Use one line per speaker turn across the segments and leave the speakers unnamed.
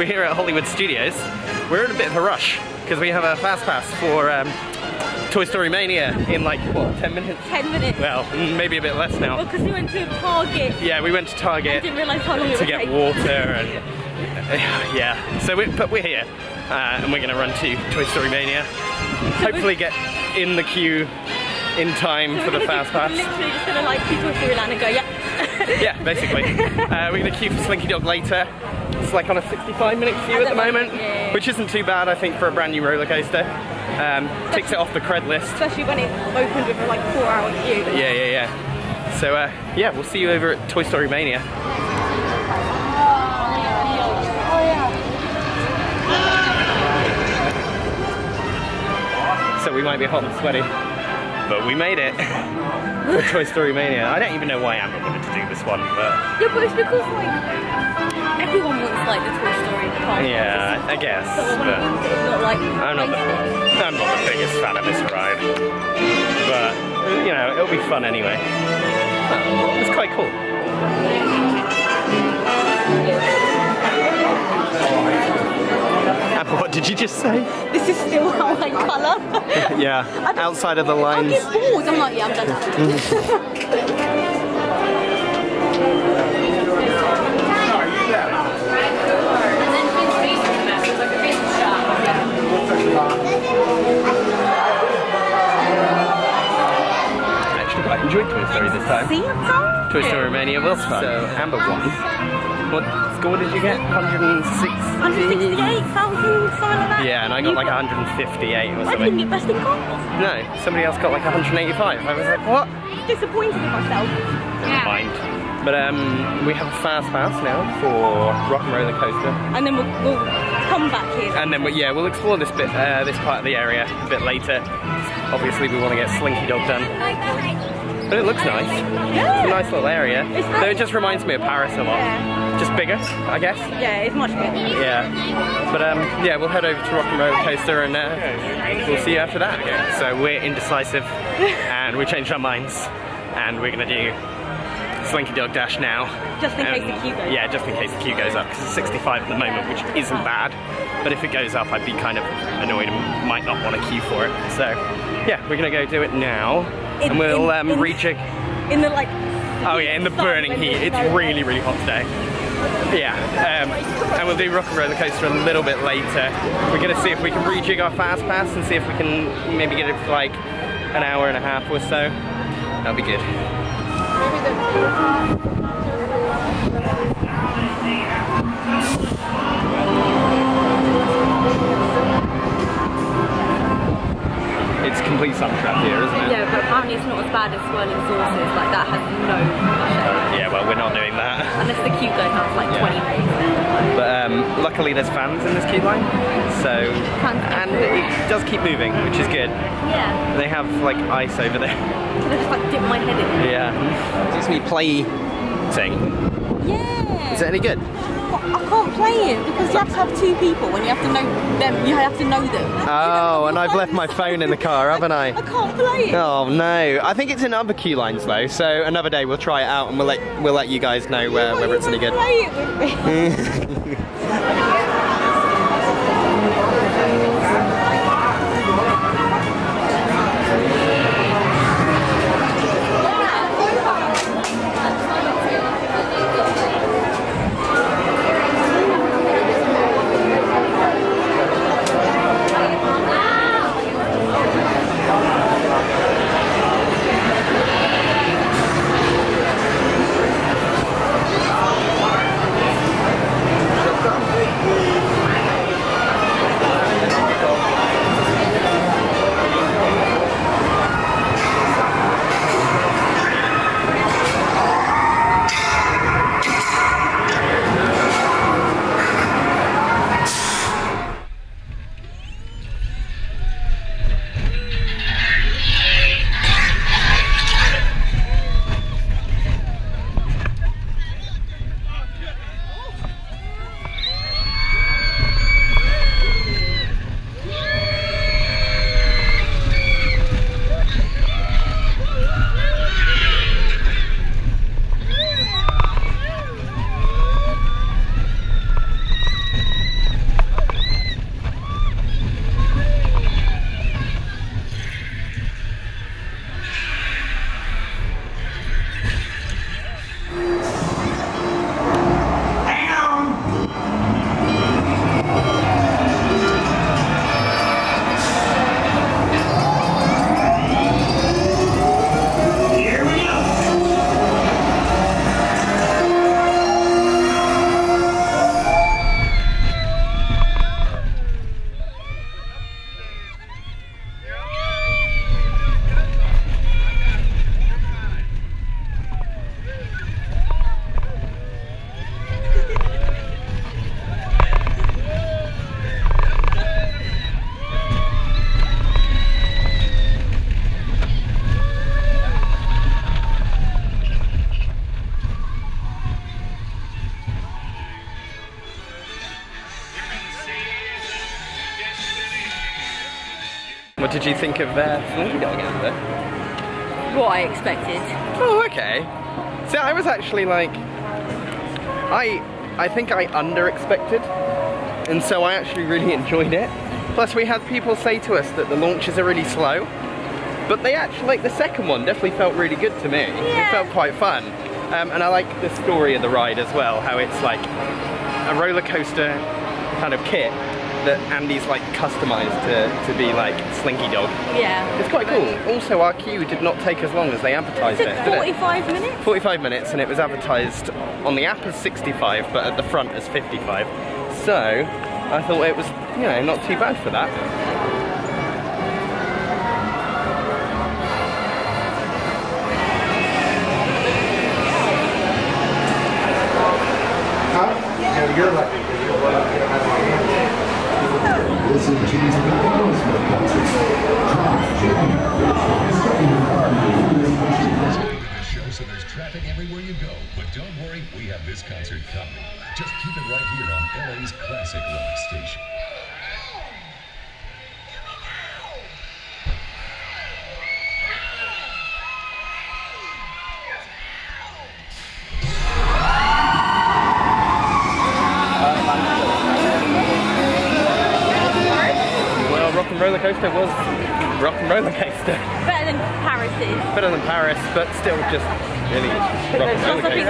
we're here at Hollywood Studios. We're in a bit of a rush because we have a fast pass for Toy Story Mania in like, what, 10 minutes?
10 minutes.
Well, maybe a bit less now.
Well, because we went to Target.
Yeah, we went to Target.
I didn't realise how long it would
to
take.
get water and yeah. So we're here and we're going to run to Toy Story Mania. Hopefully get in the queue in time for the fast pass.
We're literally just going to like see Toy Story Land and go, yeah.
Yeah, basically. We're going to queue for Slinky Dog later. It's like on a 65-minute queue at the moment, which isn't too bad, I think, for a brand new roller coaster. Ticks it off the cred list.
Especially when it opened with a like 4-hour queue.
Yeah. So yeah, we'll see you over at Toy Story Mania. So we might be hot and sweaty, but we made it for Toy Story Mania. I don't even know why Amber wanted to do this one, but...
Yeah, but it's because like, everyone wants like the Toy Story park.
Yeah, I guess.
So
but
not, like,
I'm not the biggest fan of this ride. But, you know, it'll be fun anyway. It's quite cool. What did you just say?
This is still how I colour.
Yeah, outside of the lines.
I get bored. I'm like, yeah, I'm done.
Actually, I enjoyed Toy Story this time.
See,
Toy Story Mania was fun. So Amber won. What score did you get? 168,000,
something like that.
Yeah, and I got like 158 or something.
I didn't get best in class.
No, somebody else got like 185. I was like, what?
Disappointed in myself.
Never mind. But we have a fast pass now for Rock and Roller Coaster.
And then we'll come back here.
And then we'll explore this bit, this part of the area a bit later. Obviously, we want to get Slinky Dog done. But it looks nice.
Yeah.
It's a nice little area. Though it just reminds me of Paris a lot.
Yeah.
Just bigger, I guess.
Yeah, it's much bigger.
Yeah. But yeah, we'll head over to Rock and Roller Coaster and we'll see you after that. So we're indecisive and we changed our minds and we're going to do Slinky Dog Dash now.
Just in case the queue goes up.
Yeah, just in case the queue goes up, because it's 65 at the moment, which isn't bad. But if it goes up, I'd be kind of annoyed and might not want to queue for it. So yeah, we're going to go do it now. And we'll rejig.
In the like...
Oh yeah, in the burning heat. It's really, really hot today. Yeah, and we'll do Rock and Roller Coaster a little bit later. We're going to see if we can rejig our fast pass and see if we can maybe get it for like an hour and a half or so. That'll be good. It's complete suntrap here, isn't it?
Yeah, but apparently it's not as bad as Swirling Saucers. Like that has no shade.
Yeah, well, we're not doing that.
Unless the queue goes up to like 20 minutes.
But luckily there's fans in this queue line, so and it does keep moving, which is good.
Yeah.
They have like ice over there.
Can I just like dip my head in?
Yeah. Disney Play thing.
Yeah.
Is it any good?
I can't play it because you have to have two people and you have to know them. You have to know them.
Oh, and I've left my phone in the car, haven't I?
I can't play it.
Oh no! I think it's in other queue lines though. So another day we'll try it out and we'll let you guys know whether it's any good.
Play it with me.
What did you think of Slinky Dog, Amber?
What I expected.
Oh, okay. So I was actually like, I think I under-expected, and so I actually really enjoyed it. Plus we had people say to us that the launches are really slow, but they actually, like the second one definitely felt really good to me.
Yeah.
It felt quite fun. And I like the story of the ride as well, how it's like a roller coaster kind of kit that Andy's like customized to be like Slinky Dog.
Yeah.
It's quite cool. Also, our queue did not take as long as they advertised
It took
did
45 minutes?
45 minutes, and it was advertised on the app as 65, but at the front as 55. So, I thought it was, you know, not too bad for that.
You're lucky. Listen to these announcement concerts. The show, so there's traffic everywhere you go. But don't worry, we have this concert coming. Just keep it right here on LA's classic rock station.
Roller coaster was rock and roller coaster.
Better than Paris's.
Better than Paris, but still just really rock and roller coaster.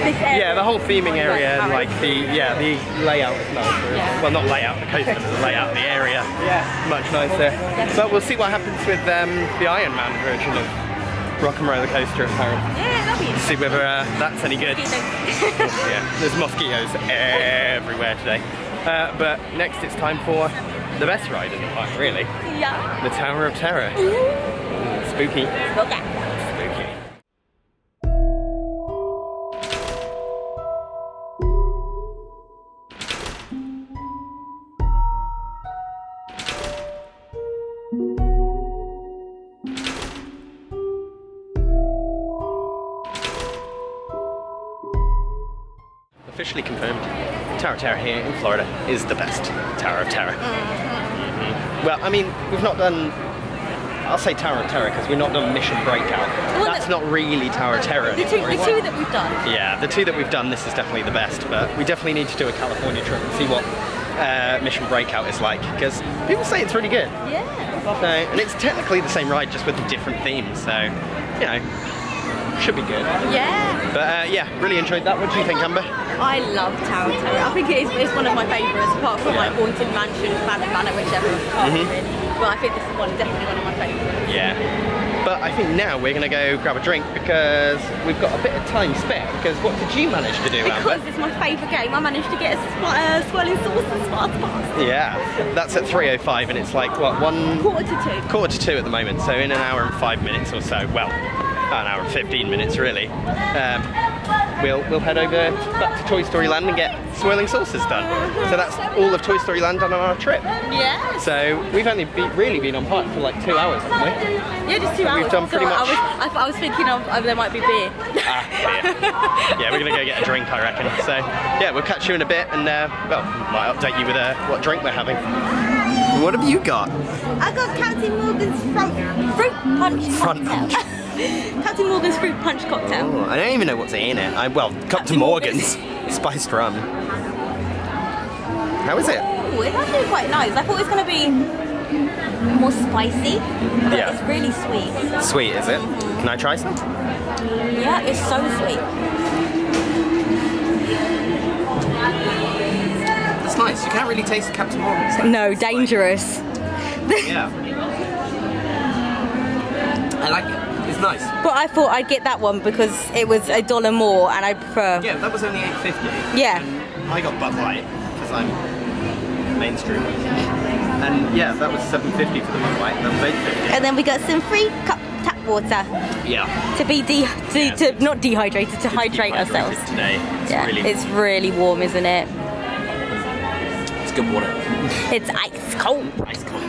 This area.
Yeah, the whhole theming area and like the layout is nicer.
Yeah.
Well, not layout, the coaster, but the layout of the area. Yeah, much nicer. But we'll see what happens with the Iron Man version of rock and roller coaster in Paris.
Yeah, that'll be
See whether that's any good. Yeah, there's mosquitoes everywhere today. But next it's time for the best ride in the park, really.
Yeah.
The Tower of Terror. Spooky.
Okay.
Spooky. Officially confirmed, Tower of Terror here in Florida is the best Tower of Terror. Well, I mean, we've not done, I'll say Tower of Terror because we've not done Mission Breakout. That's not really Tower of Terror
The two that we've done.
Yeah, the two that we've done, this is definitely the best, but we definitely need to do a California trip and see what Mission Breakout is like, because people say it's really good.
Yeah.
So, and it's technically the same ride, just with a different theme, so, you know, should be good.
Yeah.
But yeah, really enjoyed that. What do you think, Amber?
I love Tower of Terror. I think it's one of my favourites, apart from like Haunted Mansion, Phantom Manor, whichever. But I think this is definitely one of my favourites.
Yeah. But I think now we're going to go grab a drink because we've got a bit of time spare. Because what did you manage to do, Amber?
Because it's my favourite game. I managed to get a swirling sauce and smart pass.
Yeah. That's at 3:05 and it's like, what,
1:45?
1:45 at the moment. So in an hour and 5 minutes or so. Well, an hour and 15 minutes really. We'll head over back to Toy Story Land and get swirling saucers done. So that's all of Toy Story Land done on our trip.
Yeah.
So we've only really been on park for like 2 hours, haven't we?
Yeah, just 2 hours.
We've done pretty much.
I was thinking of there might be beer.
Beer. Yeah, we're gonna go get a drink, I reckon. So yeah, we'll catch you in a bit, and well, might update you with what drink we're having. What have you got?
I got Captain Morgan's fruit punch cocktail. Captain Morgan's fruit punch cocktail.
Oh, I don't even know what's in it. Well, Captain Morgan's spiced rum. How is it?
Oh, it's actually quite nice. I thought it was going to be more spicy, but it's really sweet.
Sweet, is it? Can I try some?
Yeah, it's so sweet.
It's nice. You can't really taste Captain Morgan's.
No, dangerous.
Yeah. I like it. It's nice.
But I thought I'd get that one because it was $1 more and I prefer...
Yeah, that was only $8.50.
Yeah.
And I got Bud Light because I'm mainstream. And yeah, that was $7.50 for the Bud Light. That was $8.50.
And then we got some free tap water.
Yeah.
To be not dehydrated, to hydrate ourselves.
Today.
It's really warm, isn't it?
It's good water.
It's ice cold.
Ice cold.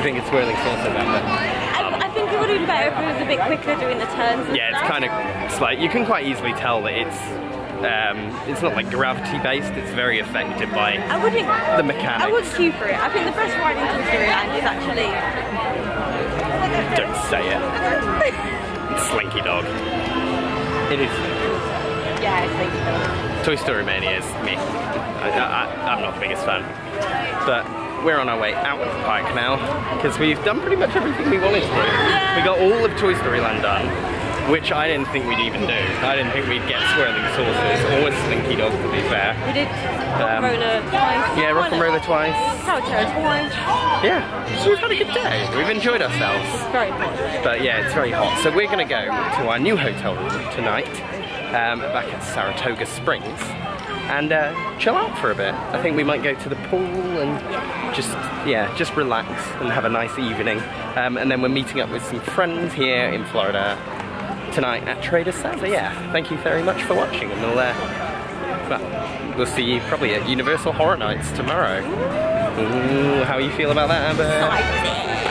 think it's swirling saucer, Amber?
I think it would have been better if it was a bit quicker doing the turns.
Yeah, it's kind of, it's like, you can quite easily tell that it's not like gravity based, it's very affected by the mechanics.
I wouldn't queue for it. I think the best ride in Toy Story Land is actually...
Don't say it. Slinky Dog. It is.
Yeah, it's Slinky Dog.
Toy Story Mania is me. I'm not the biggest fan. But we're on our way out of the park now, because we've done pretty much everything we wanted to do.
Yeah.
We got all of Toy Story Land done, which I didn't think we'd even do. I didn't think we'd get swirling saucers or Slinky Dog, to be fair.
We did Rock Roller twice.
Yeah, Rock and Roller twice.
Tower Terror twice.
Yeah, so we've had a good day. We've enjoyed ourselves.
It's very hot.
But yeah, it's very hot. So we're going to go to our new hotel room tonight, back at Saratoga Springs, and chill out for a bit. I think we might go to the pool and just relax and have a nice evening. And then we're meeting up with some friends here in Florida tonight at Trader Sam's. So yeah, thank you very much for watching, and we'll see you probably at Universal Horror Nights tomorrow. Ooh, how you feel about that, Amber?
Excited.